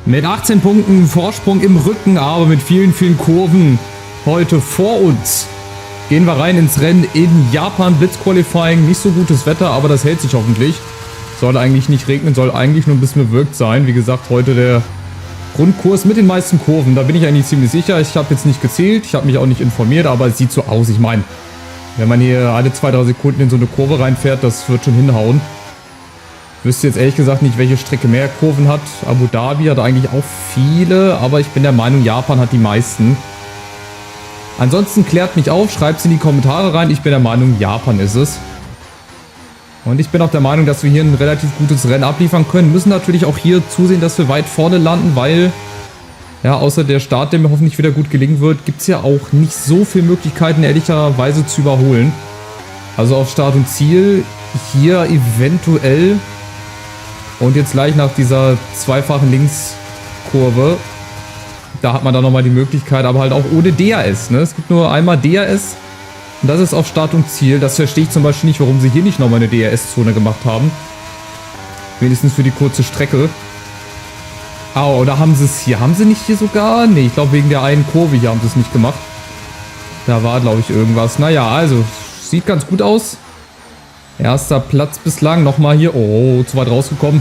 Mit 18 Punkten Vorsprung im Rücken, aber mit vielen, vielen Kurven heute vor uns. Gehen wir rein ins Rennen in Japan. Blitzqualifying, nicht so gutes Wetter, aber das hält sich hoffentlich. Soll eigentlich nicht regnen, soll eigentlich nur ein bisschen bewölkt sein. Wie gesagt, heute der Grundkurs mit den meisten Kurven. Da bin ich eigentlich ziemlich sicher. Ich habe jetzt nicht gezählt, ich habe mich auch nicht informiert, aber es sieht so aus. Ich meine, wenn man hier alle 2-3 Sekunden in so eine Kurve reinfährt, das wird schon hinhauen. Ich wüsste jetzt ehrlich gesagt nicht, welche Strecke mehr Kurven hat. Abu Dhabi hat eigentlich auch viele, aber ich bin der Meinung, Japan hat die meisten. Ansonsten klärt mich auf, schreibt es in die Kommentare rein. Ich bin der Meinung, Japan ist es. Und ich bin auch der Meinung, dass wir hier ein relativ gutes Rennen abliefern können. Müssen natürlich auch hier zusehen, dass wir weit vorne landen, weil, ja, außer der Start, der mir hoffentlich wieder gut gelingen wird, gibt es ja auch nicht so viele Möglichkeiten, ehrlicherweise zu überholen. Also auf Start und Ziel hier eventuell. Und jetzt gleich nach dieser zweifachen Linkskurve, da hat man dann nochmal die Möglichkeit, aber halt auch ohne DRS. Ne? Es gibt nur einmal DRS. Und das ist auf Start und Ziel. Das verstehe ich zum Beispiel nicht, warum sie hier nicht nochmal eine DRS-Zone gemacht haben. Wenigstens für die kurze Strecke. Oh, oder haben sie es hier? Haben sie nicht hier sogar? Ne, ich glaube wegen der einen Kurve hier haben sie es nicht gemacht. Da war, glaube ich, irgendwas. Naja, also, sieht ganz gut aus. Erster Platz bislang. Nochmal hier. Oh, zu weit rausgekommen.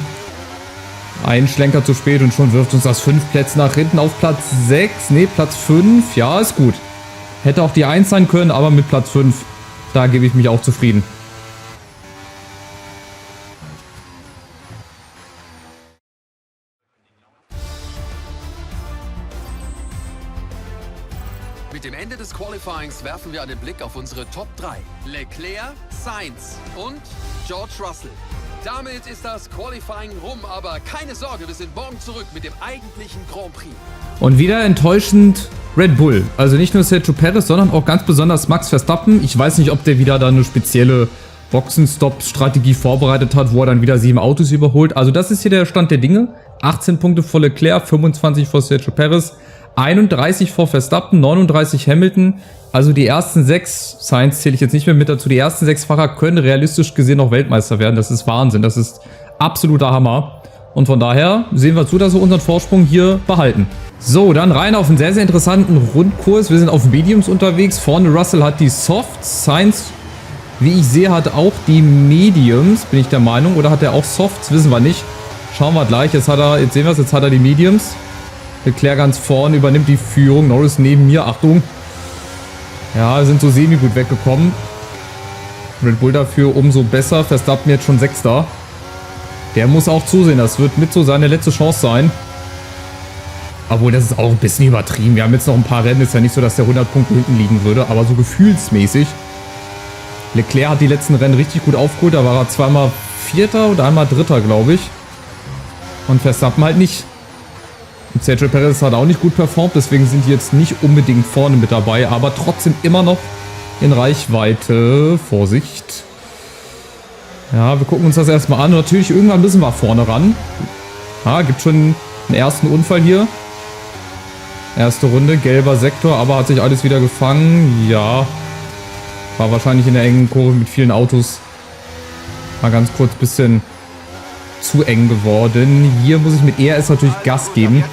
Ein Schlenker zu spät und schon wirft uns das 5 Plätze nach hinten auf Platz 6. Ne, Platz 5. Ja, ist gut. Hätte auch die 1 sein können, aber mit Platz 5, da gebe ich mich auch zufrieden. Mit dem Ende des Qualifyings werfen wir einen Blick auf unsere Top 3. Leclerc, Sainz und George Russell. Damit ist das Qualifying rum, aber keine Sorge, wir sind morgen zurück mit dem eigentlichen Grand Prix. Und wieder enttäuschend Red Bull. Also nicht nur Sergio Perez, sondern auch ganz besonders Max Verstappen. Ich weiß nicht, ob der wieder da eine spezielle Boxenstopp-Strategie vorbereitet hat, wo er dann wieder 7 Autos überholt. Also das ist hier der Stand der Dinge. 18 Punkte vor Leclerc, 25 vor Sergio Perez, 31 vor Verstappen, 39 Hamilton. Also die ersten 6, Sainz zähle ich jetzt nicht mehr mit dazu, die ersten 6 Fahrer können realistisch gesehen noch Weltmeister werden. Das ist Wahnsinn, das ist absoluter Hammer. Und von daher sehen wir zu, dass wir unseren Vorsprung hier behalten. So, dann rein auf einen sehr, sehr interessanten Rundkurs. Wir sind auf Mediums unterwegs. Vorne Russell hat die Softs. Sainz, wie ich sehe, hat auch die Mediums, bin ich der Meinung. Oder hat er auch Softs? Wissen wir nicht. Schauen wir gleich. Jetzt sehen wir es, jetzt hat er die Mediums. Leclerc ganz vorne, übernimmt die Führung. Norris neben mir. Achtung. Ja, wir sind so semi-gut weggekommen. Red Bull dafür umso besser. Verstappen jetzt schon 6. Der muss auch zusehen. Das wird mit so seine letzte Chance sein. Obwohl, das ist auch ein bisschen übertrieben. Wir haben jetzt noch ein paar Rennen. Ist ja nicht so, dass der 100 Punkte hinten liegen würde. Aber so gefühlsmäßig. Leclerc hat die letzten Rennen richtig gut aufgeholt. Da war er zweimal 4. oder einmal 3. glaube ich. Und Verstappen halt nicht. Und Sergio Perez hat auch nicht gut performt, deswegen sind die jetzt nicht unbedingt vorne mit dabei, aber trotzdem immer noch in Reichweite. Vorsicht. Ja, wir gucken uns das erstmal an. Und natürlich, irgendwann müssen wir vorne ran. Ja, gibt schon einen ersten Unfall hier. Erste Runde, gelber Sektor, aber hat sich alles wieder gefangen. Ja, war wahrscheinlich in der engen Kurve mit vielen Autos. Mal ganz kurz ein bisschen zu eng geworden. Hier muss ich mit ERS natürlich Gas geben.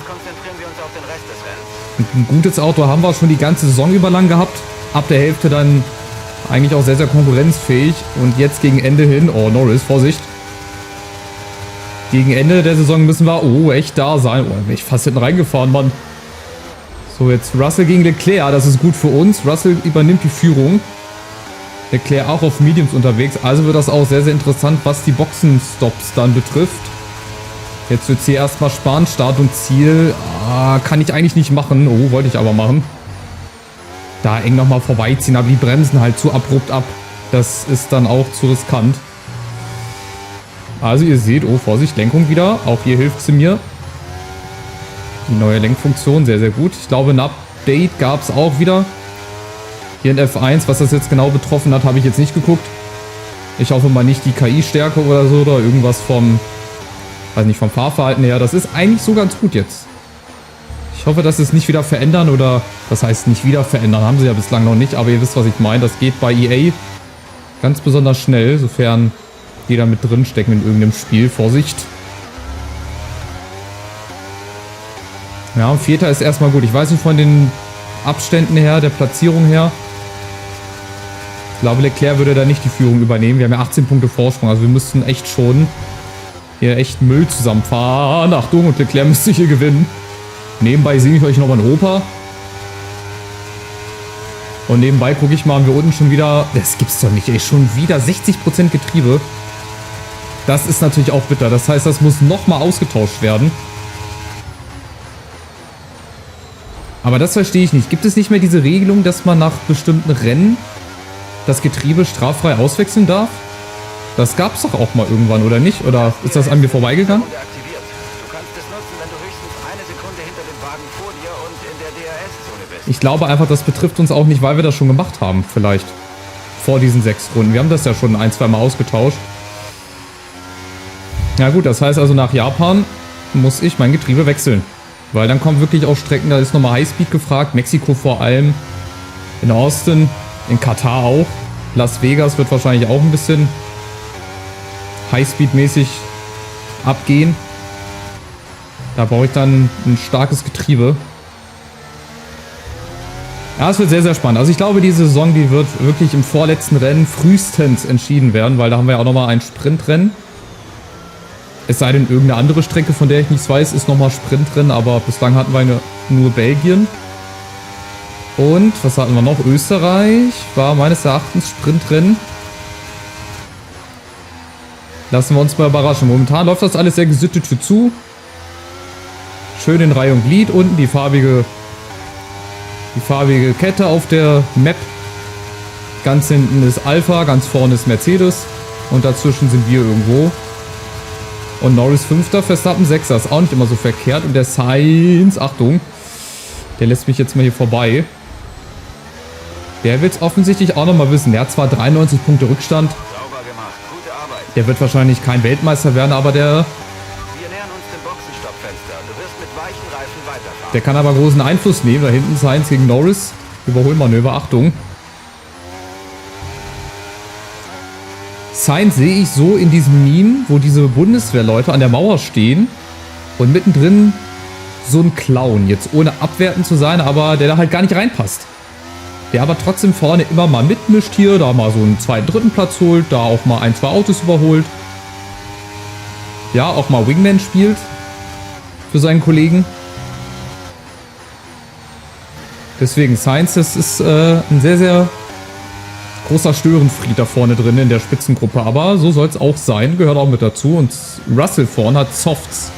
Ein gutes Auto haben wir schon die ganze Saison über lang gehabt. Ab der Hälfte dann eigentlich auch sehr, sehr konkurrenzfähig. Und jetzt gegen Ende hin, oh Norris, Vorsicht. Gegen Ende der Saison müssen wir, echt da sein. Oh, bin ich fast hinten reingefahren, Mann. So, jetzt Russell gegen Leclerc, das ist gut für uns. Russell übernimmt die Führung. Leclerc auch auf Mediums unterwegs. Also wird das auch sehr, sehr interessant, was die Boxenstops dann betrifft. Jetzt wird es hier erstmal sparen. Start und Ziel. Kann ich eigentlich nicht machen. Oh, wollte ich aber machen. Da eng nochmal vorbeiziehen. Aber die bremsen halt zu abrupt ab. Das ist dann auch zu riskant. Also ihr seht, oh Vorsicht, Lenkung wieder. Auch hier hilft sie mir. Die neue Lenkfunktion, sehr, sehr gut. Ich glaube, ein Update gab es auch wieder. Hier in F1, was das jetzt genau betroffen hat, habe ich jetzt nicht geguckt. Ich hoffe mal nicht die KI-Stärke oder so oder irgendwas vom, weiß nicht, vom Fahrverhalten her. Das ist eigentlich so ganz gut jetzt. Ich hoffe, dass sie es nicht wieder verändern oder, das heißt nicht wieder verändern, haben sie ja bislang noch nicht, aber ihr wisst, was ich meine. Das geht bei EA ganz besonders schnell, sofern die da mit drin stecken in irgendeinem Spiel. Vorsicht. Ja, und Vierter ist erstmal gut. Ich weiß nicht von den Abständen her, der Platzierung her. Ich glaube, Leclerc würde da nicht die Führung übernehmen. Wir haben ja 18 Punkte Vorsprung. Also wir müssten echt schon hier echt Müll zusammenfahren. Achtung, und Leclerc müsste hier gewinnen. Nebenbei singe ich euch nochmal ein Oper. Und nebenbei gucke ich mal, haben wir unten schon wieder... Das gibt's doch nicht, ey. Schon wieder 60% Getriebe. Das ist natürlich auch bitter. Das heißt, das muss nochmal ausgetauscht werden. Aber das verstehe ich nicht. Gibt es nicht mehr diese Regelung, dass man nach bestimmten Rennen das Getriebe straffrei auswechseln darf? Das gab es doch auch mal irgendwann, oder nicht? Oder ist das an mir vorbeigegangen? Ich glaube einfach, das betrifft uns auch nicht, weil wir das schon gemacht haben, vielleicht. Vor diesen 6 Runden. Wir haben das ja schon 1-2 Mal ausgetauscht. Ja gut, das heißt also, nach Japan muss ich mein Getriebe wechseln. Weil dann kommen wirklich auch Strecken, da ist nochmal Highspeed gefragt. Mexiko vor allem. In Austin, in Katar auch. Las Vegas wird wahrscheinlich auch ein bisschen Highspeed-mäßig abgehen. Da brauche ich dann ein starkes Getriebe. Ja, es wird sehr, sehr spannend. Also ich glaube, diese Saison, die wird wirklich im vorletzten Rennen frühestens entschieden werden, weil da haben wir ja auch nochmal ein Sprintrennen. Es sei denn, irgendeine andere Strecke, von der ich nichts weiß, ist nochmal Sprintrennen, aber bislang hatten wir nur Belgien. Und, was hatten wir noch? Österreich war meines Erachtens Sprintrennen. Lassen wir uns mal überraschen. Momentan läuft das alles sehr gesittet für zu. Schön in Reihe und Glied. Unten die farbige Kette auf der Map. Ganz hinten ist Alpha, ganz vorne ist Mercedes. Und dazwischen sind wir irgendwo. Und Norris 5. Verstappen 6. Ist auch nicht immer so verkehrt. Und der Sainz, Achtung, der lässt mich jetzt mal hier vorbei. Der wird es offensichtlich auch nochmal wissen. Der hat zwar 93 Punkte Rückstand. Sauber gemacht. Gute Arbeit. Der wird wahrscheinlich kein Weltmeister werden, aber der Wir nähern uns dem Boxenstoppfenster. Du wirst mit weichen Reifen weiterfahren. Der kann aber großen Einfluss nehmen. Da hinten Sainz gegen Norris. Überholmanöver, Achtung. Sainz sehe ich so in diesem Meme, wo diese Bundeswehrleute an der Mauer stehen und mittendrin so ein Clown. Jetzt ohne abwertend zu sein, aber der da halt gar nicht reinpasst. Der aber trotzdem vorne immer mal mitmischt hier, da mal so einen 2., 3. Platz holt, da auch mal 1, 2 Autos überholt. Ja, auch mal Wingman spielt für seinen Kollegen. Deswegen Sainz, das ist ein sehr, sehr großer Störenfried da vorne drin in der Spitzengruppe. Aber so soll es auch sein, gehört auch mit dazu. Und Russell vorne hat Softs.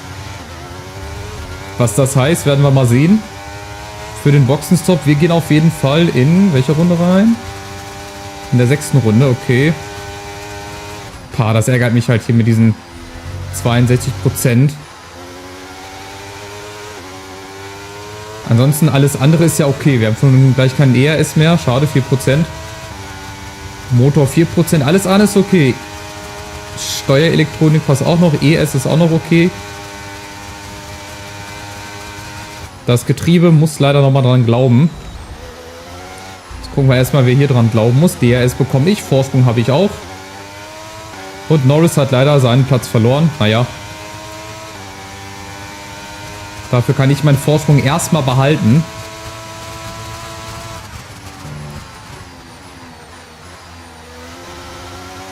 Was das heißt, werden wir mal sehen. Für den Boxenstopp, wir gehen auf jeden Fall in welche Runde rein? In der 6. Runde, okay. Das ärgert mich halt hier mit diesen 62%. Ansonsten alles andere ist ja okay. Wir haben schon gleich keinen ERS mehr. Schade, 4%. Motor 4%. Alles andere ist okay. Steuerelektronik passt auch noch. ES ist auch noch okay. Das Getriebe muss leider nochmal dran glauben. Jetzt gucken wir erstmal, wer hier dran glauben muss. DRS bekomme ich. Vorsprung habe ich auch. Und Norris hat leider seinen Platz verloren. Naja. Dafür kann ich meinen Vorsprung erstmal behalten.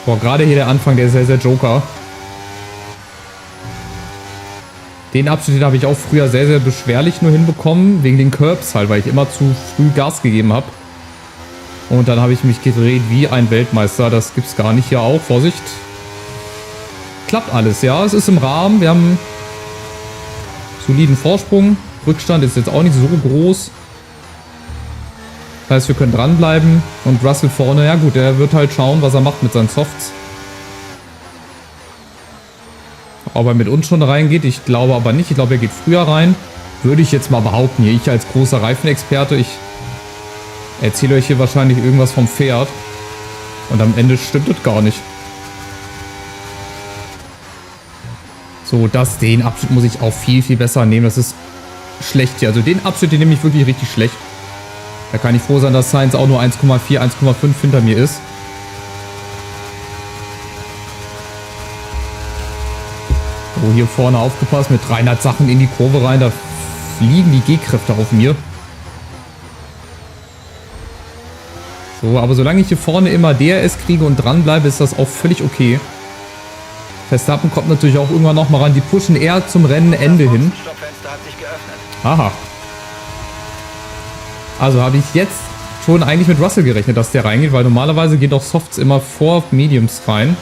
Boah, gerade hier der Anfang, der ist sehr, sehr Joker. Den Abschnitt, den habe ich auch früher sehr, sehr beschwerlich nur hinbekommen. Wegen den Curbs halt, weil ich immer zu früh Gas gegeben habe. Und dann habe ich mich gedreht wie ein Weltmeister. Das gibt's gar nicht. Hier auch. Vorsicht. Klappt alles, ja. Es ist im Rahmen. Wir haben soliden Vorsprung. Rückstand ist jetzt auch nicht so groß. Das heißt, wir können dranbleiben. Und Russell vorne, ja gut, der wird halt schauen, was er macht mit seinen Softs. Ob er mit uns schon reingeht, ich glaube aber nicht. Ich glaube, er geht früher rein. Würde ich jetzt mal behaupten hier. Ich als großer Reifenexperte, ich erzähle euch hier wahrscheinlich irgendwas vom Pferd. Und am Ende stimmt es gar nicht. So, den Abschnitt muss ich auch viel, viel besser nehmen. Das ist schlecht hier. Also den Abschnitt, den nehme ich wirklich richtig schlecht. Da kann ich froh sein, dass Sainz auch nur 1,4, 1,5 hinter mir ist. Oh, hier vorne aufgepasst mit 300 Sachen in die Kurve rein. Da fliegen die G-Kräfte auf mir. So, aber solange ich hier vorne immer DRS kriege und dranbleibe, ist das auch völlig okay. Verstappen kommt natürlich auch irgendwann nochmal ran. Die pushen eher zum Rennenende hin. Stoppfenster hat sich geöffnet. Aha. Also habe ich jetzt schon eigentlich mit Russell gerechnet, dass der reingeht, weil normalerweise geht auch Softs immer vor Mediums rein.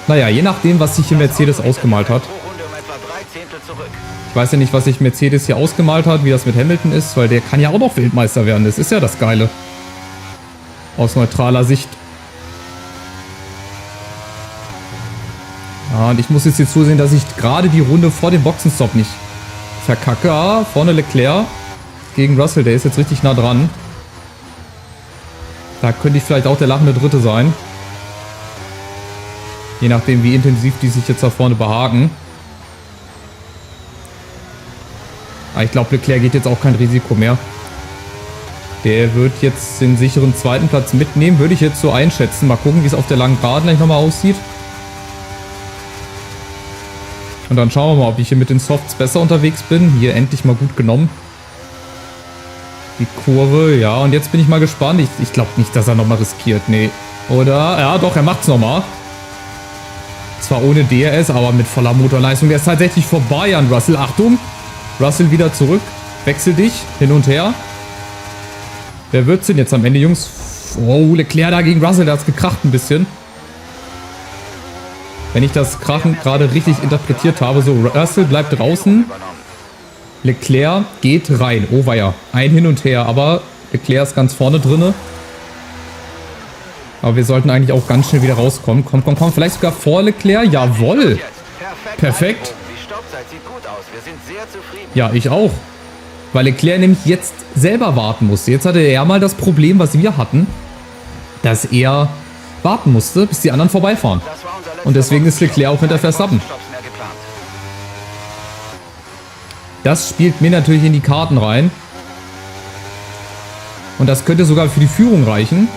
Naja, je nachdem, was sich hier Mercedes ausgemalt hat. Pro Runde um etwa 3 Zehntel zurück. Ich weiß ja nicht, was sich Mercedes hier ausgemalt hat, wie das mit Hamilton ist, weil der kann ja auch noch Weltmeister werden. Das ist ja das Geile. Aus neutraler Sicht. Ja, und ich muss jetzt hier zusehen, dass ich gerade die Runde vor dem Boxenstopp nicht verkacke. Ah, vorne Leclerc gegen Russell, der ist jetzt richtig nah dran. Da könnte ich vielleicht auch der lachende Dritte sein. Je nachdem, wie intensiv die sich jetzt da vorne behaken. Aber ich glaube, Leclerc geht jetzt auch kein Risiko mehr. Der wird jetzt den sicheren zweiten Platz mitnehmen, würde ich jetzt so einschätzen. Mal gucken, wie es auf der langen Geraden gleich nochmal aussieht. Und dann schauen wir mal, ob ich hier mit den Softs besser unterwegs bin. Hier endlich mal gut genommen. Die Kurve, ja. Und jetzt bin ich mal gespannt. Ich glaube nicht, dass er nochmal riskiert. Nee. Oder? Ja, doch, er macht's nochmal. Zwar ohne DRS, aber mit voller Motorleistung. Der ist tatsächlich vorbei an Russell. Achtung! Russell wieder zurück. Wechsel dich. Hin und her. Wer wird's denn jetzt am Ende, Jungs? Oh, Leclerc da gegen Russell. Der hat's gekracht ein bisschen. Wenn ich das Krachen gerade richtig interpretiert habe. So, Russell bleibt draußen. Leclerc geht rein. Oh weia. Ein Hin und Her. Aber Leclerc ist ganz vorne drinne. Aber wir sollten eigentlich auch ganz schnell wieder rauskommen. Komm, komm, komm. Vielleicht sogar vor Leclerc. Jawohl. Perfekt. Die Stoppzeit sieht gut aus. Wir sind sehr zufrieden. Ja, ich auch. Weil Leclerc nämlich jetzt selber warten musste. Jetzt hatte er ja mal das Problem, was wir hatten, dass er warten musste, bis die anderen vorbeifahren. Das war unser letzter Und deswegen ist Leclerc auch hinter Keine Verstappen. Boxenstopps mehr geplant. Das spielt mir natürlich in die Karten rein. Und das könnte sogar für die Führung reichen.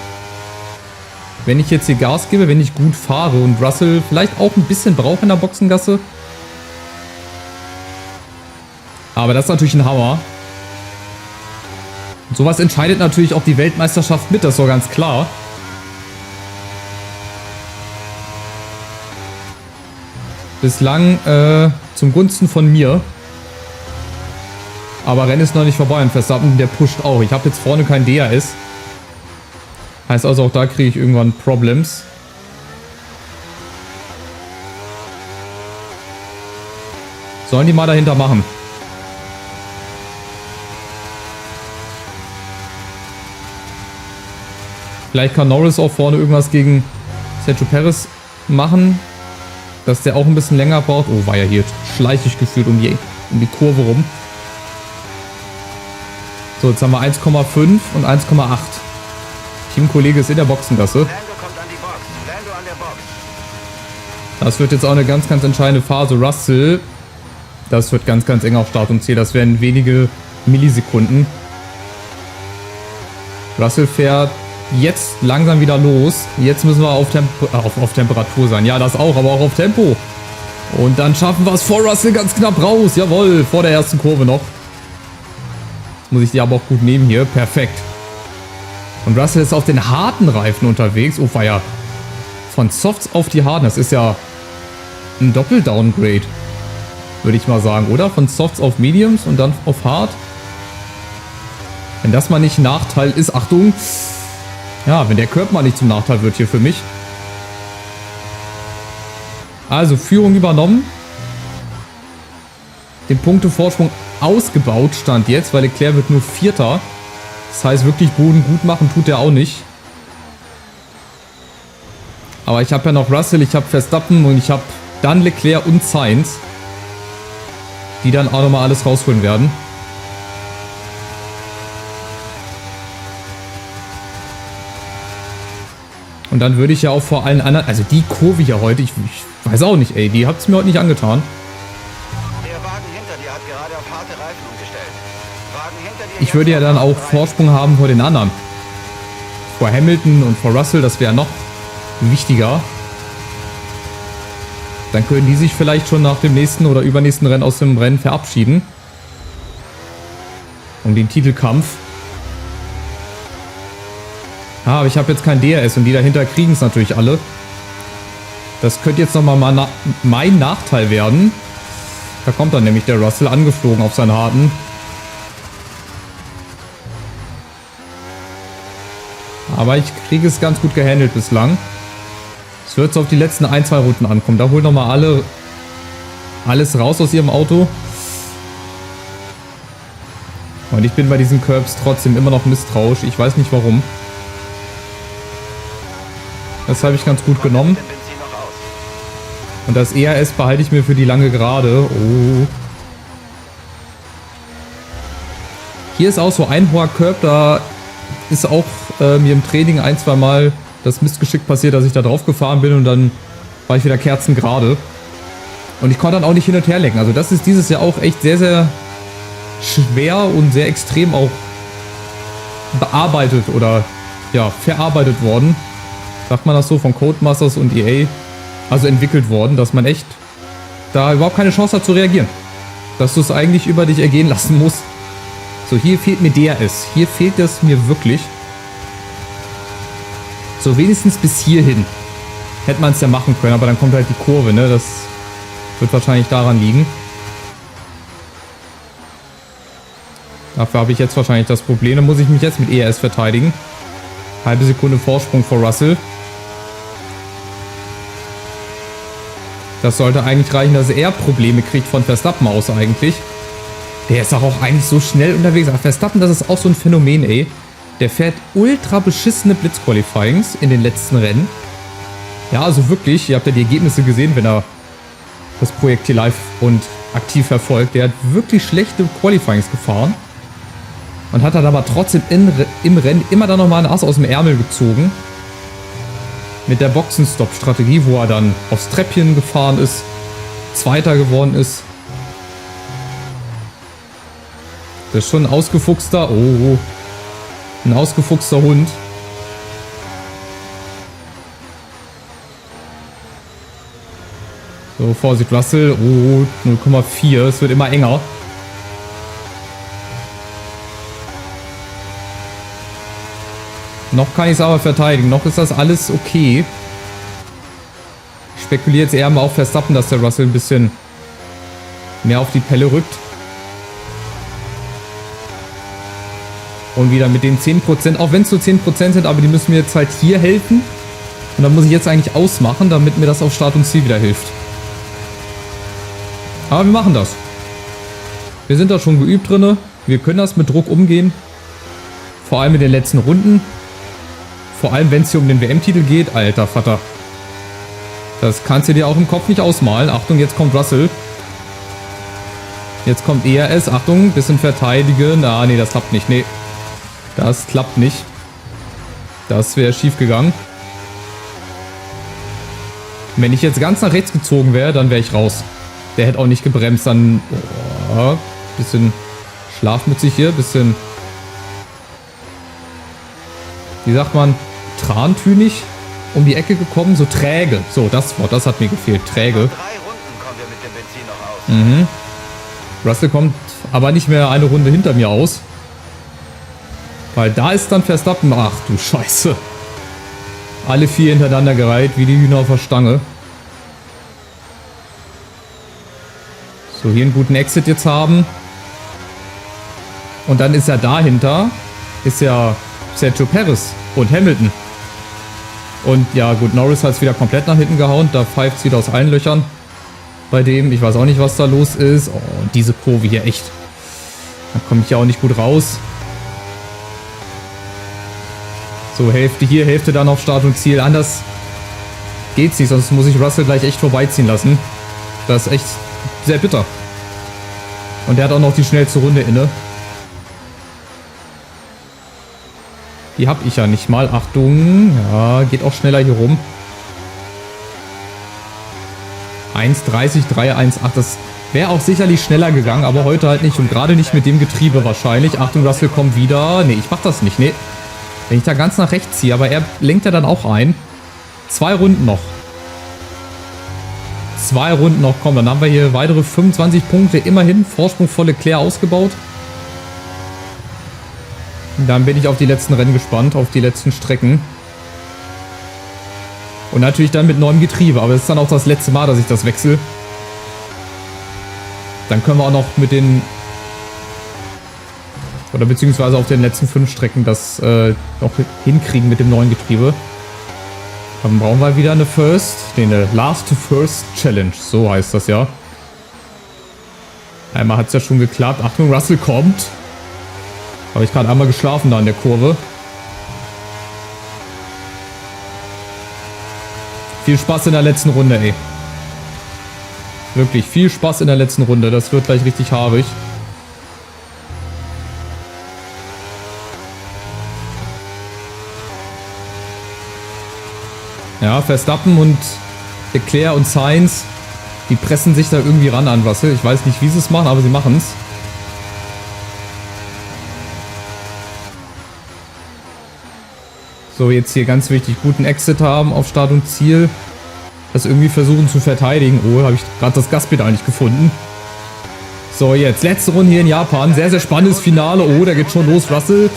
Wenn ich jetzt hier Gas gebe, wenn ich gut fahre und Russell vielleicht auch ein bisschen braucht in der Boxengasse. Aber das ist natürlich ein Hammer. Und sowas entscheidet natürlich auch die Weltmeisterschaft mit, das ist doch ganz klar. Bislang zum Gunsten von mir. Aber Rennen ist noch nicht vorbei und Verstappen, der pusht auch. Ich habe jetzt vorne kein DRS. Heißt also, auch da kriege ich irgendwann Problems. Sollen die mal dahinter machen. Vielleicht kann Norris auch vorne irgendwas gegen Sergio Perez machen. Dass der auch ein bisschen länger braucht. Oh, war ja hier schleichig gefühlt um die Kurve rum. So, jetzt haben wir 1,5 und 1,8. Teamkollege ist in der Boxengasse. Lando kommt an die Box. Lando an der Box. Das wird jetzt auch eine ganz, ganz entscheidende Phase. Russell, das wird ganz, ganz eng auf Start und Ziel. Das werden wenige Millisekunden. Russell fährt jetzt langsam wieder los. Jetzt müssen wir auf Temperatur sein. Ja, das auch, aber auch auf Tempo. Und dann schaffen wir es vor Russell ganz knapp raus. Jawohl, vor der ersten Kurve noch. Jetzt muss ich die aber auch gut nehmen hier. Perfekt. Und Russell ist auf den harten Reifen unterwegs. Oh, feier. Von Softs auf die harten. Das ist ja ein Doppel-Downgrade. Würde ich mal sagen, oder? Von Softs auf Mediums und dann auf Hard. Wenn das mal nicht ein Nachteil ist. Achtung. Ja, wenn der Curb mal nicht zum Nachteil wird hier für mich. Also, Führung übernommen. Den Punktevorsprung ausgebaut stand jetzt, weil Leclerc wird nur Vierter. Das heißt, wirklich Boden gut machen tut er auch nicht. Aber ich habe ja noch Russell, ich habe Verstappen und ich habe dann Leclerc und Sainz, die dann auch nochmal alles rausholen werden. Und dann würde ich ja auch vor allen anderen, also die Kurve hier heute, ich weiß auch nicht, ey, die hat es mir heute nicht angetan. Der Wagen hinter dir hat gerade auf harte Reifen umgestellt. Wagen hinter dir Ich würde ja dann auch Vorsprung haben vor den anderen. Vor Hamilton und vor Russell, das wäre noch wichtiger. Dann können die sich vielleicht schon nach dem nächsten oder übernächsten Rennen aus dem Rennen verabschieden. Um den Titelkampf. Ah, aber ich habe jetzt kein DRS und die dahinter kriegen es natürlich alle. Das könnte jetzt nochmal mein Nachteil werden. Da kommt dann nämlich der Russell angeflogen auf seinen Harten. Aber ich kriege es ganz gut gehandelt bislang. Es wird so auf die letzten 1-2 Runden ankommen. Da holen nochmal alles raus aus ihrem Auto. Und ich bin bei diesen Curbs trotzdem immer noch misstrauisch. Ich weiß nicht warum. Das habe ich ganz gut genommen. Und das ERS behalte ich mir für die lange Gerade. Oh. Hier ist auch so ein hoher Curb. Da ist auch mir im Training 1-2 Mal das Missgeschick passiert, dass ich da drauf gefahren bin und dann war ich wieder kerzengerade. Und ich konnte dann auch nicht hin und her lenken. Also das ist dieses Jahr auch echt sehr, sehr schwer und sehr extrem auch bearbeitet oder ja, verarbeitet worden. Sagt man das so, von Codemasters und EA. Also entwickelt worden, dass man echt da überhaupt keine Chance hat zu reagieren. Dass du es eigentlich über dich ergehen lassen musst. So, hier fehlt mir DRS. Hier fehlt es mir wirklich. So, wenigstens bis hierhin hätte man es ja machen können, aber dann kommt halt die Kurve, ne? Das wird wahrscheinlich daran liegen. Dafür habe ich jetzt wahrscheinlich das Problem. Dann muss ich mich jetzt mit ERS verteidigen. Halbe Sekunde Vorsprung vor Russell. Das sollte eigentlich reichen, dass er Probleme kriegt von Verstappen aus eigentlich. Der ist auch eigentlich so schnell unterwegs. Aber Verstappen, das ist auch so ein Phänomen, ey. Der fährt ultra beschissene Blitzqualifyings in den letzten Rennen. Ja, also wirklich, ihr habt ja die Ergebnisse gesehen, wenn er das Projekt hier live und aktiv verfolgt. Der hat wirklich schlechte Qualifyings gefahren. Und hat dann aber trotzdem im Rennen immer dann nochmal ein Ass aus dem Ärmel gezogen. Mit der Boxenstopp-Strategie, wo er dann aufs Treppchen gefahren ist, Zweiter geworden ist. Das ist schon ein ausgefuchster, ein ausgefuchster Hund. So, Vorsicht, Russell, 0,4, es wird immer enger. Noch kann ich es aber verteidigen. Noch ist das alles okay. Ich spekuliere jetzt eher mal auf Verstappen, dass der Russell ein bisschen mehr auf die Pelle rückt. Und wieder mit den 10%, auch wenn es nur 10% sind, aber die müssen mir jetzt halt hier helfen. Und dann muss ich jetzt eigentlich ausmachen, damit mir das auf Start und Ziel wieder hilft. Aber wir machen das. Wir sind da schon geübt drin. Wir können das mit Druck umgehen. Vor allem in den letzten Runden. Vor allem, wenn es hier um den WM-Titel geht. Alter Vater. Das kannst du dir auch im Kopf nicht ausmalen. Achtung, jetzt kommt Russell. Jetzt kommt ERS. Achtung, bisschen verteidigen. Ah, nee, das klappt nicht. Nee, das klappt nicht. Das wäre schief gegangen. Wenn ich jetzt ganz nach rechts gezogen wäre, dann wäre ich raus. Der hätte auch nicht gebremst. Dann bisschen schlafmützig hier. Bisschen, wie sagt man, trantünig um die Ecke gekommen. So träge. So, das Wort, das hat mir gefehlt. Träge. 3 Runden kommen wir mit dem Benzin noch aus. Russell kommt aber nicht mehr eine Runde hinter mir aus. Weil da ist dann Verstappen. Ach du Scheiße. Alle 4 hintereinander gereiht, wie die Hühner auf der Stange. So, hier einen guten Exit jetzt haben. Und dann ist ja dahinter, ist ja Sergio Perez und Hamilton. Und ja gut, Norris hat es wieder komplett nach hinten gehauen. Da pfeift es wieder aus allen Löchern. Bei dem, ich weiß auch nicht, was da los ist. Oh, diese Kurve hier, echt. Da komme ich ja auch nicht gut raus. So, Hälfte hier, Hälfte dann auf Start und Ziel. Anders geht's nicht, sonst muss ich Russell gleich echt vorbeiziehen lassen. Das ist echt sehr bitter. Und der hat auch noch die schnellste Runde inne. Die habe ich ja nicht mal. Achtung, ja, geht auch schneller hier rum. 1,30, 3,18. Das wäre auch sicherlich schneller gegangen, aber heute halt nicht. Und gerade nicht mit dem Getriebe wahrscheinlich. Achtung, Russell kommt wieder. Nee, ich mach das nicht. Nee. Wenn ich da ganz nach rechts ziehe, aber er lenkt ja dann auch ein. 2 Runden noch. 2 Runden noch. Komm, dann haben wir hier weitere 25 Punkte. Immerhin Vorsprung vor Leclerc ausgebaut. Und dann bin ich auf die letzten Rennen gespannt, auf die letzten Strecken. Und natürlich dann mit neuem Getriebe, aber das ist dann auch das letzte Mal, dass ich das wechsle. Dann können wir auch noch mit den... Oder beziehungsweise auf den letzten 5 Strecken das noch hinkriegen mit dem neuen Getriebe. Dann brauchen wir wieder eine eine Last to First Challenge, so heißt das ja. Einmal hat es ja schon geklappt. Achtung, Russell kommt. Habe ich gerade einmal geschlafen da in der Kurve. Viel Spaß in der letzten Runde, ey. Wirklich, viel Spaß in der letzten Runde. Das wird gleich richtig haarig. Ja, Verstappen und Leclerc und Sainz, die pressen sich da irgendwie ran an Russell. Ich weiß nicht, wie sie es machen, aber sie machen es. So, jetzt hier ganz wichtig, guten Exit haben auf Start und Ziel. Das irgendwie versuchen zu verteidigen. Oh, habe ich gerade das Gaspedal nicht gefunden. So, jetzt letzte Runde hier in Japan. Sehr, sehr spannendes Finale. Oh, da geht schon los. Russell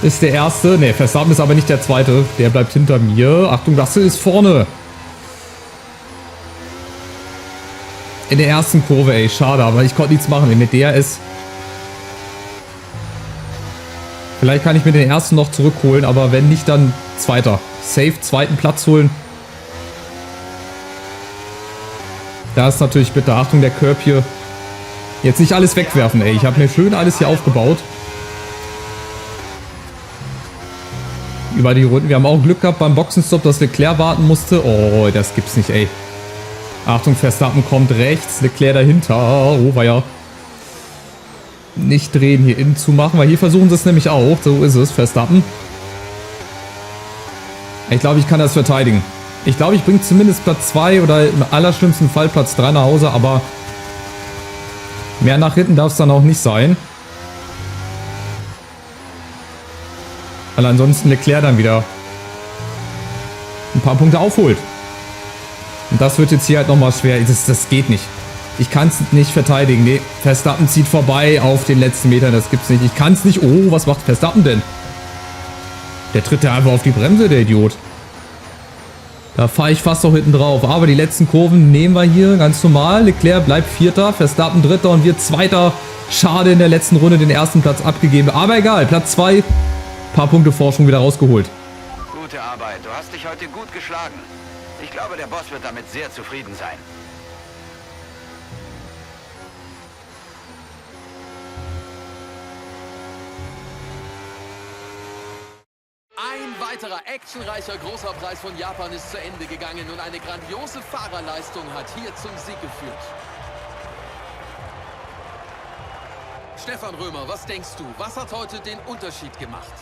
ist der Erste. Ne, Verstappen ist aber nicht der Zweite. Der bleibt hinter mir. Achtung, Russell ist vorne. In der ersten Kurve, ey. Schade, aber ich konnte nichts machen. Mit DRS. Vielleicht kann ich mir den ersten noch zurückholen, aber wenn nicht, dann Zweiter. Safe, zweiten Platz holen. Da ist natürlich bitte, Achtung, der Curb hier. Jetzt nicht alles wegwerfen, ey. Ich habe mir schön alles hier aufgebaut. Über die Runden. Wir haben auch Glück gehabt beim Boxenstopp, dass Leclerc warten musste. Oh, das gibt's nicht, ey. Achtung, Verstappen kommt rechts. Leclerc dahinter. Oh, war ja... Nicht drehen, hier innen zu machen, weil hier versuchen sie es nämlich auch. So ist es, Verstappen. Ich glaube, ich kann das verteidigen. Ich glaube, ich bringe zumindest Platz 2 oder im allerschlimmsten Fall Platz 3 nach Hause, aber mehr nach hinten darf es dann auch nicht sein. Weil ansonsten Leclerc dann wieder ein paar Punkte aufholt. Und das wird jetzt hier halt nochmal schwer. Das geht nicht. Ich kann es nicht verteidigen. Nee, Verstappen zieht vorbei auf den letzten Metern. Das gibt's nicht. Ich kann es nicht. Oh, was macht Verstappen denn? Der tritt ja einfach auf die Bremse, der Idiot. Da fahre ich fast auch hinten drauf. Aber die letzten Kurven nehmen wir hier ganz normal. Leclerc bleibt Vierter, Verstappen Dritter und wir Zweiter. Schade, in der letzten Runde den ersten Platz abgegeben. Aber egal, Platz 2. Paar Punkte Vorsprung wieder rausgeholt. Gute Arbeit. Du hast dich heute gut geschlagen. Ich glaube, der Boss wird damit sehr zufrieden sein. Ein weiterer actionreicher großer Preis von Japan ist zu Ende gegangen und eine grandiose Fahrerleistung hat hier zum Sieg geführt. Stefan Römer, was denkst du? Was hat heute den Unterschied gemacht?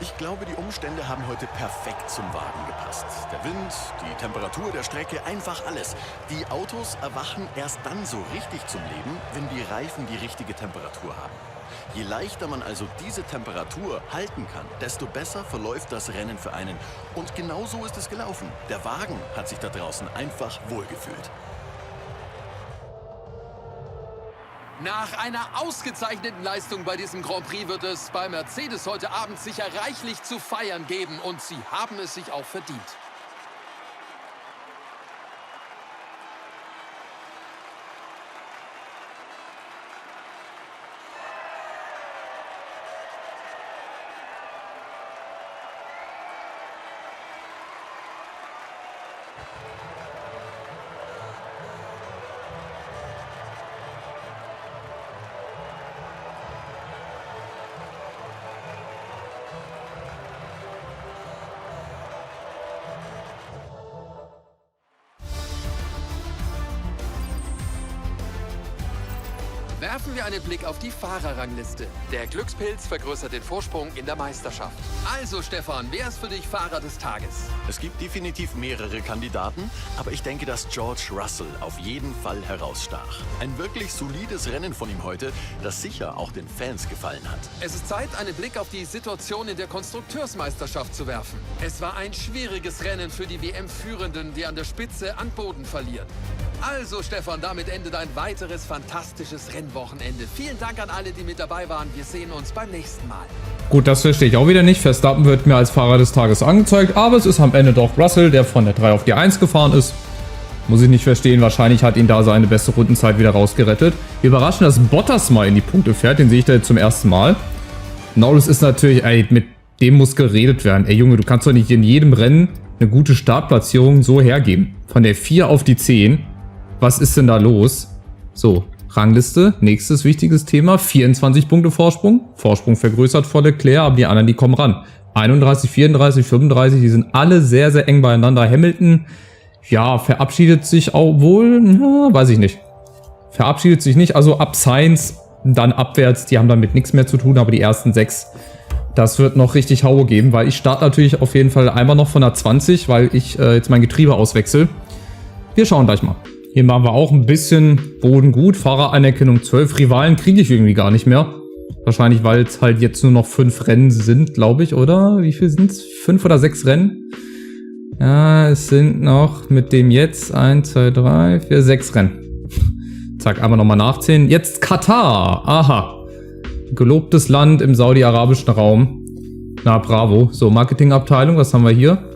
Ich glaube, die Umstände haben heute perfekt zum Wagen gepasst. Der Wind, die Temperatur der Strecke, einfach alles. Die Autos erwachen erst dann so richtig zum Leben, wenn die Reifen die richtige Temperatur haben. Je leichter man also diese Temperatur halten kann, desto besser verläuft das Rennen für einen. Und genau so ist es gelaufen. Der Wagen hat sich da draußen einfach wohlgefühlt. Nach einer ausgezeichneten Leistung bei diesem Grand Prix wird es bei Mercedes heute Abend sicher reichlich zu feiern geben und sie haben es sich auch verdient. Werfen wir einen Blick auf die Fahrerrangliste. Der Glückspilz vergrößert den Vorsprung in der Meisterschaft. Also Stefan, wer ist für dich Fahrer des Tages? Es gibt definitiv mehrere Kandidaten, aber ich denke, dass George Russell auf jeden Fall herausstach. Ein wirklich solides Rennen von ihm heute, das sicher auch den Fans gefallen hat. Es ist Zeit, einen Blick auf die Situation in der Konstrukteursmeisterschaft zu werfen. Es war ein schwieriges Rennen für die WM-Führenden, die an der Spitze an Boden verlieren. Also Stefan, damit endet ein weiteres fantastisches Rennwochenende. Vielen Dank an alle, die mit dabei waren. Wir sehen uns beim nächsten Mal. Gut, das verstehe ich auch wieder nicht. Verstappen wird mir als Fahrer des Tages angezeigt, aber es ist am Ende doch Russell, der von der 3 auf die 1 gefahren ist. Muss ich nicht verstehen, wahrscheinlich hat ihn da seine beste Rundenzeit wieder rausgerettet. Überraschend, dass Bottas mal in die Punkte fährt, den sehe ich da jetzt zum ersten Mal. Norris ist natürlich, mit dem muss geredet werden. Ey Junge, du kannst doch nicht in jedem Rennen eine gute Startplatzierung so hergeben. Von der 4 auf die 10. Was ist denn da los? So, Rangliste, nächstes wichtiges Thema. 24 Punkte Vorsprung. Vorsprung vergrößert vor Leclerc, aber die anderen, die kommen ran. 31, 34, 35, die sind alle sehr, sehr eng beieinander. Hamilton, ja, verabschiedet sich auch wohl, weiß ich nicht. Verabschiedet sich nicht, also ab Sainz, dann abwärts, die haben damit nichts mehr zu tun, aber die ersten 6, das wird noch richtig Haue geben, weil ich starte natürlich auf jeden Fall einmal noch von der 20, weil ich jetzt mein Getriebe auswechsel. Wir schauen gleich mal. Hier machen wir auch ein bisschen Boden gut. Fahreranerkennung 12. Rivalen kriege ich irgendwie gar nicht mehr. Wahrscheinlich, weil es halt jetzt nur noch 5 Rennen sind, glaube ich, oder? Wie viel sind es? 5 oder 6 Rennen? Ja, es sind noch mit dem jetzt 1, 2, 3, 4, 6 Rennen. Zack, einmal nochmal nachzählen. Jetzt Katar. Aha. Gelobtes Land im saudi-arabischen Raum. Na, bravo. So, Marketingabteilung, was haben wir hier?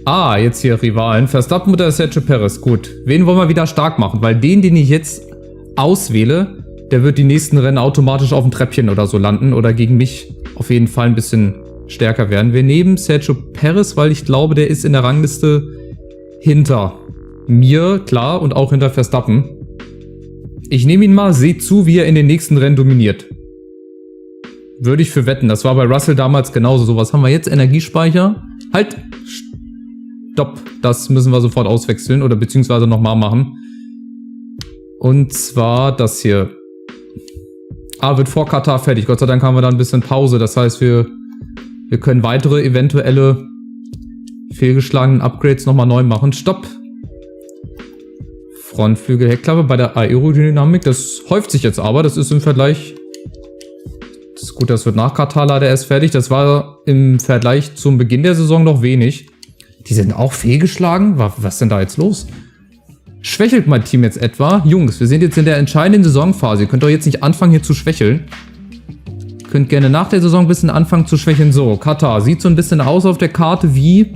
Ah, jetzt hier Rivalen. Verstappen oder Sergio Perez. Gut. Wen wollen wir wieder stark machen? Weil den ich jetzt auswähle, der wird die nächsten Rennen automatisch auf dem Treppchen oder so landen. Oder gegen mich auf jeden Fall ein bisschen stärker werden. Wir nehmen Sergio Perez, weil ich glaube, der ist in der Rangliste hinter mir, klar, und auch hinter Verstappen. Ich nehme ihn mal, seht zu, wie er in den nächsten Rennen dominiert. Würde ich für wetten. Das war bei Russell damals genauso. So, was haben wir jetzt? Energiespeicher. Halt! Stopp. Das müssen wir sofort auswechseln oder beziehungsweise nochmal machen. Und zwar das hier. Ah, wird vor Katar fertig. Gott sei Dank haben wir da ein bisschen Pause. Das heißt, wir können weitere eventuelle fehlgeschlagenen Upgrades nochmal neu machen. Stopp. Frontflügel, Heckklappe bei der Aerodynamik. Das häuft sich jetzt aber. Das ist im Vergleich... Das ist gut, das wird nach Katar leider erst fertig. Das war im Vergleich zum Beginn der Saison noch wenig. Die sind auch fehlgeschlagen? Was ist denn da jetzt los? Schwächelt mein Team jetzt etwa? Jungs, wir sind jetzt in der entscheidenden Saisonphase. Ihr könnt doch jetzt nicht anfangen hier zu schwächeln. Ihr könnt gerne nach der Saison ein bisschen anfangen zu schwächeln. So, Katar sieht so ein bisschen aus auf der Karte wie...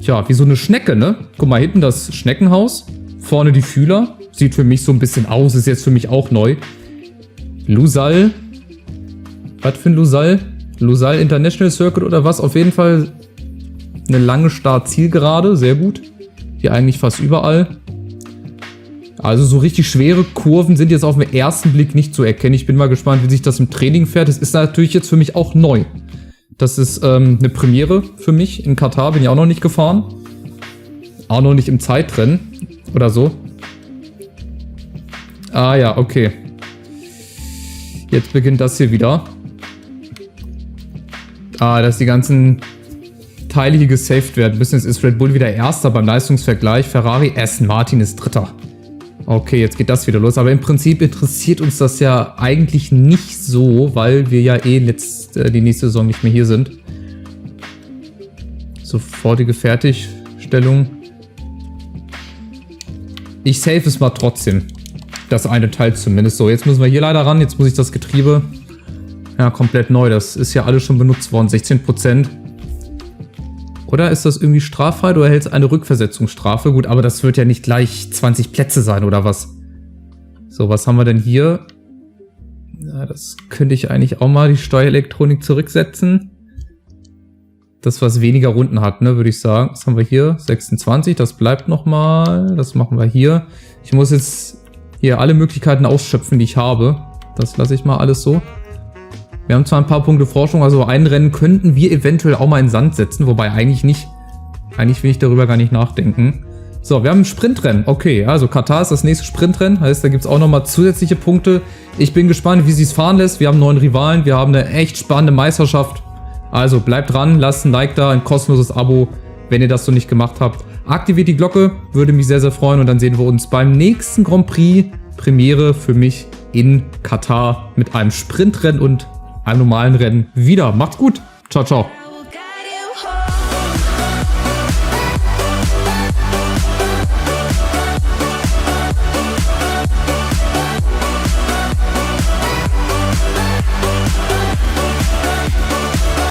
Tja, wie so eine Schnecke, ne? Guck mal, hinten das Schneckenhaus. Vorne die Fühler. Sieht für mich so ein bisschen aus. Ist jetzt für mich auch neu. Lusail. Was für ein Lusail? Lusail International Circuit oder was? Auf jeden Fall... Eine lange Start-Zielgerade, sehr gut. Hier eigentlich fast überall. Also so richtig schwere Kurven sind jetzt auf den ersten Blick nicht zu erkennen. Ich bin mal gespannt, wie sich das im Training fährt. Das ist natürlich jetzt für mich auch neu. Das ist eine Premiere für mich. In Katar bin ich auch noch nicht gefahren. Auch noch nicht im Zeitrennen oder so. Ah ja, okay. Jetzt beginnt das hier wieder. Ah, dass die ganzen... Teile hier gesaved werden müssen. Jetzt ist Red Bull wieder Erster beim Leistungsvergleich. Ferrari, Aston Martin ist Dritter. Okay, jetzt geht das wieder los. Aber im Prinzip interessiert uns das ja eigentlich nicht so, weil wir ja die nächste Saison nicht mehr hier sind. Sofortige Fertigstellung. Ich save es mal trotzdem. Das eine Teil zumindest. So, jetzt müssen wir hier leider ran. Jetzt muss ich das Getriebe... Ja, komplett neu. Das ist ja alles schon benutzt worden. 16%. Oder ist das irgendwie straffrei? Du erhältst eine Rückversetzungsstrafe. Gut, aber das wird ja nicht gleich 20 Plätze sein, oder was? So, was haben wir denn hier? Ja, das könnte ich eigentlich auch mal die Steuerelektronik zurücksetzen. Das, was weniger Runden hat, ne, würde ich sagen. Was haben wir hier? 26, das bleibt nochmal. Das machen wir hier. Ich muss jetzt hier alle Möglichkeiten ausschöpfen, die ich habe. Das lasse ich mal alles so. Wir haben zwar ein paar Punkte Vorsprung, also ein Rennen könnten wir eventuell auch mal in Sand setzen, wobei eigentlich nicht. Eigentlich will ich darüber gar nicht nachdenken. So, wir haben ein Sprintrennen. Okay, also Katar ist das nächste Sprintrennen, heißt, da gibt es auch nochmal zusätzliche Punkte. Ich bin gespannt, wie sie es fahren lässt. Wir haben 9 Rivalen, wir haben eine echt spannende Meisterschaft. Also bleibt dran, lasst ein Like da, ein kostenloses Abo, wenn ihr das so nicht gemacht habt. Aktiviert die Glocke, würde mich sehr, sehr freuen und dann sehen wir uns beim nächsten Grand Prix. Premiere für mich in Katar mit einem Sprintrennen und einem normalen Rennen wieder. Macht's gut. Ciao, ciao.